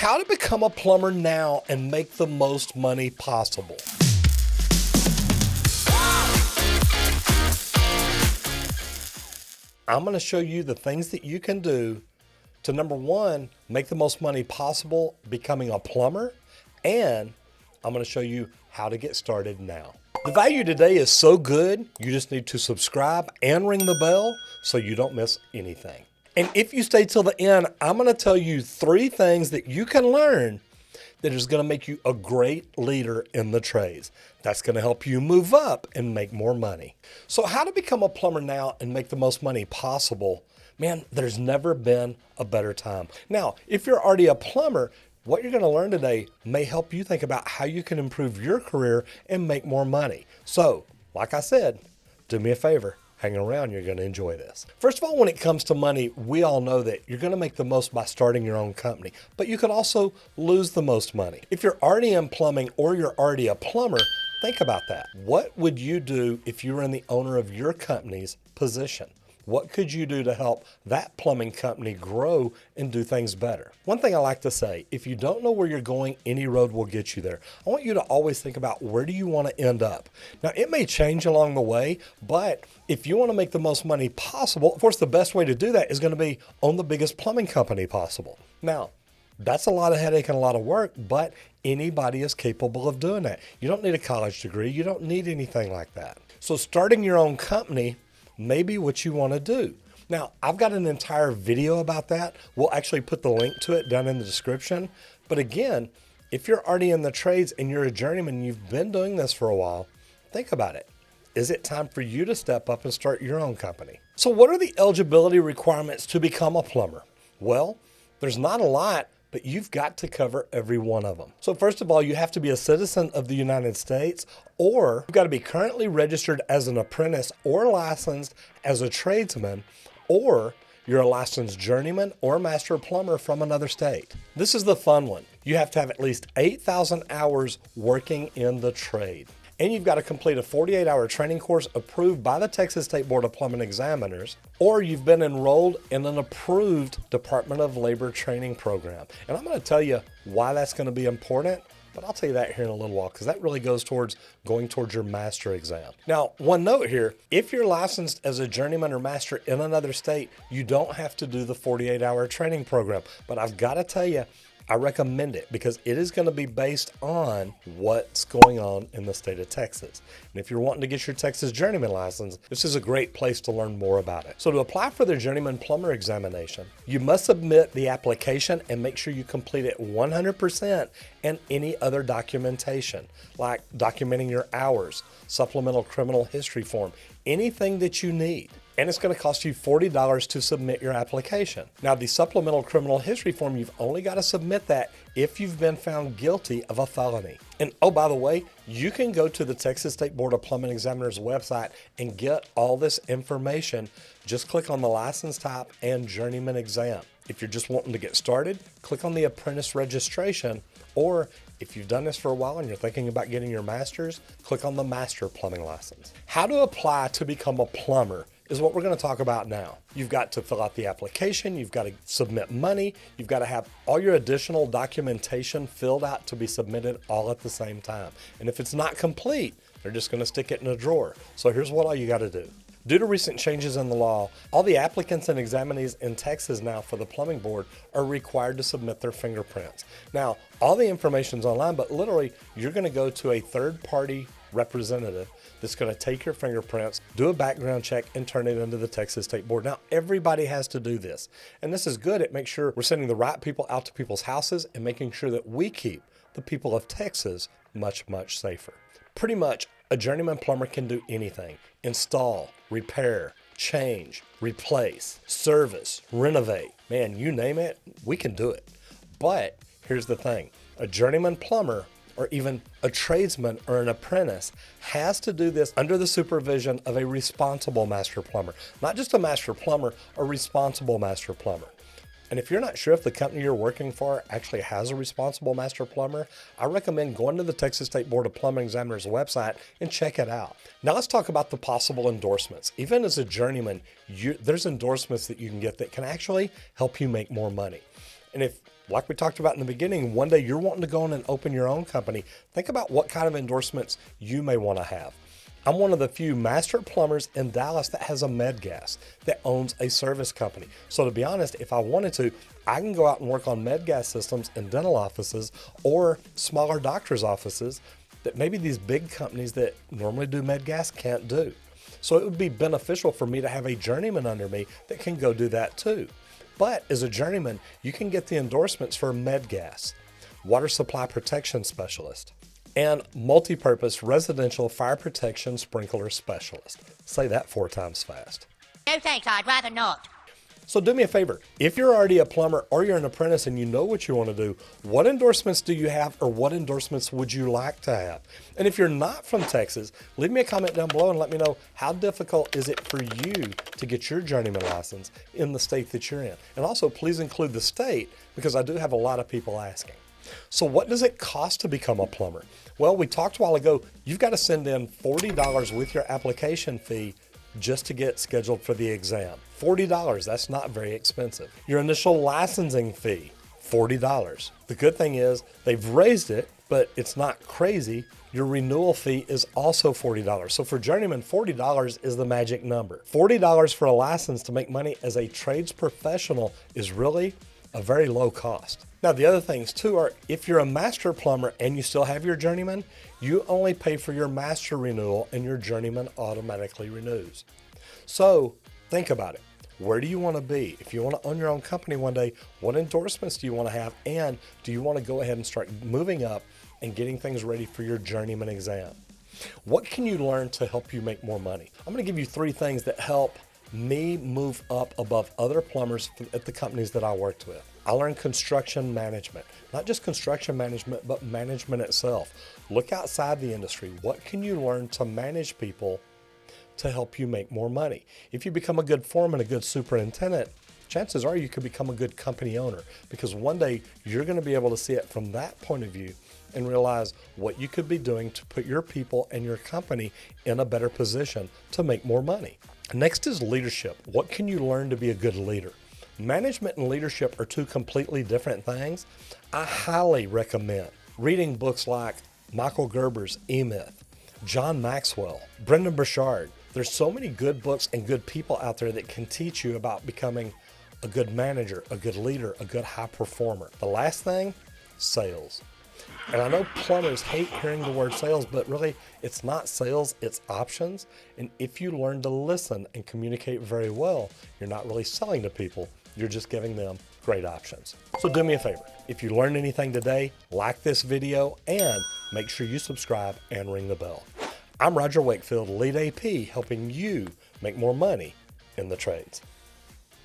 How to become a plumber now and make the most money possible. I'm going to show you the things that you can do to, number one, make the most money possible becoming a plumber, and I'm going to show you how to get started now. The value today is so good, you just need to subscribe and ring the bell so you don't miss anything. And if you stay till the end, I'm going to tell you 3 things that you can learn that is going to make you a great leader in the trades. That's going to help you move up and make more money. So how to become a plumber now and make the most money possible? Man, there's never been a better time. Now, if you're already a plumber, what you're going to learn today may help you think about how you can improve your career and make more money. So, like I said, do me a favor. Hang around, you're going to enjoy this. First of all, when it comes to money, we all know that you're going to make the most by starting your own company, but you could also lose the most money. If you're already in plumbing or you're already a plumber, think about that. What would you do if you were in the owner of your company's position? What could you do to help that plumbing company grow and do things better? One thing I like to say, if you don't know where you're going, any road will get you there. I want you to always think about, where do you want to end up? Now, it may change along the way, but if you want to make the most money possible, of course, the best way to do that is going to be own the biggest plumbing company possible. Now, that's a lot of headache and a lot of work, but anybody is capable of doing that. You don't need a college degree. You don't need anything like that. So starting your own company may be what you want to do. Now, I've got an entire video about that. We'll actually put the link to it down in the description. But again, if you're already in the trades and you're a journeyman and you've been doing this for a while, think about it. Is it time for you to step up and start your own company? So what are the eligibility requirements to become a plumber? Well, there's not a lot, but you've got to cover every one of them. So first of all, you have to be a citizen of the United States, or you've got to be currently registered as an apprentice or licensed as a tradesman, or you're a licensed journeyman or master plumber from another state. This is the fun one. You have to have at least 8,000 hours working in the trade. And you've got to complete a 48-hour training course approved by the Texas State Board of Plumbing Examiners, or you've been enrolled in an approved Department of Labor training program. And I'm going to tell you why that's going to be important, but I'll tell you that here in a little while, because that really goes towards going towards your master exam. Now, one note here, if you're licensed as a journeyman or master in another state, you don't have to do the 48-hour training program. But I've got to tell you, I recommend it because it is going to be based on what's going on in the state of Texas. And if you're wanting to get your Texas journeyman license, this is a great place to learn more about it. So to apply for the journeyman plumber examination, you must submit the application and make sure you complete it 100% and any other documentation, like documenting your hours, supplemental criminal history form, anything that you need. And it's going to cost you $40 to submit your application. Now, the supplemental criminal history form, you've only got to submit that if you've been found guilty of a felony. And oh, by the way, you can go to the Texas State Board of Plumbing Examiners website and get all this information. Just click on the license type and journeyman exam. If you're just wanting to get started, click on the apprentice registration, or if you've done this for a while and you're thinking about getting your master's, click on the master plumbing license. How to apply to become a plumber is what we're going to talk about now. You've got to fill out the application, you've got to submit money, you've got to have all your additional documentation filled out to be submitted all at the same time. And if it's not complete, they're just going to stick it in a drawer. So here's what all you got to do. Due to recent changes in the law, all the applicants and examinees in Texas now for the plumbing board are required to submit their fingerprints. Now, all the information's online, but literally you're going to go to a third-party representative that's going to take your fingerprints, do a background check, and turn it into the Texas State Board. Now, everybody has to do this. And this is good. It makes sure we're sending the right people out to people's houses and making sure that we keep the people of Texas much, much safer. Pretty much, a journeyman plumber can do anything: install, repair, change, replace, service, renovate. Man, you name it, we can do it. But here's the thing. A journeyman plumber, or even a tradesman or an apprentice, has to do this under the supervision of a responsible master plumber. Not just a master plumber, a responsible master plumber. And if you're not sure if the company you're working for actually has a responsible master plumber, I recommend going to the Texas State Board of Plumbing Examiners website and check it out. Now let's talk about the possible endorsements. Even as a journeyman, there's endorsements that you can get that can actually help you make more money. And if Like we talked about in the beginning, one day you're wanting to go in and open your own company. Think about what kind of endorsements you may want to have. I'm one of the few master plumbers in Dallas that has a med gas, that owns a service company. So to be honest, if I wanted to, I can go out and work on med gas systems in dental offices or smaller doctor's offices that maybe these big companies that normally do med gas can't do. So it would be beneficial for me to have a journeyman under me that can go do that too. But as a journeyman, you can get the endorsements for med gas, water supply protection specialist, and multi-purpose residential fire protection sprinkler specialist. Say that 4 times fast. No thanks, I'd rather not. So do me a favor, if you're already a plumber or you're an apprentice and you know what you want to do, what endorsements do you have, or what endorsements would you like to have? And if you're not from Texas, leave me a comment down below and let me know, how difficult is it for you to get your journeyman license in the state that you're in? And also please include the state, because I do have a lot of people asking. So what does it cost to become a plumber? Well, we talked a while ago, you've got to send in $40 with your application fee just to get scheduled for the exam. $40, that's not very expensive. Your initial licensing fee, $40. The good thing is they've raised it, but it's not crazy. Your renewal fee is also $40. So for journeyman, $40 is the magic number. $40 for a license to make money as a trades professional is really a very low cost. Now, the other things too are, if you're a master plumber and you still have your journeyman, you only pay for your master renewal and your journeyman automatically renews. So think about it. Where do you want to be? If you want to own your own company one day, what endorsements do you want to have? And do you want to go ahead and start moving up and getting things ready for your journeyman exam? What can you learn to help you make more money? I'm going to give you 3 things that help me move up above other plumbers at the companies that I worked with. I learned construction management, not just construction management, but management itself. Look outside the industry. What can you learn to manage people to help you make more money? If you become a good foreman, a good superintendent, chances are you could become a good company owner, because one day you're going to be able to see it from that point of view and realize what you could be doing to put your people and your company in a better position to make more money. Next is leadership. What can you learn to be a good leader? Management and leadership are 2 completely different things. I highly recommend reading books like Michael Gerber's E-Myth, John Maxwell, Brendan Burchard. There's so many good books and good people out there that can teach you about becoming a good manager, a good leader, a good high performer. The last thing, sales. And I know plumbers hate hearing the word sales, but really it's not sales, it's options. And if you learn to listen and communicate very well, you're not really selling to people, you're just giving them great options. So do me a favor, if you learned anything today, like this video and make sure you subscribe and ring the bell. I'm Roger Wakefield, Lead AP, helping you make more money in the trades.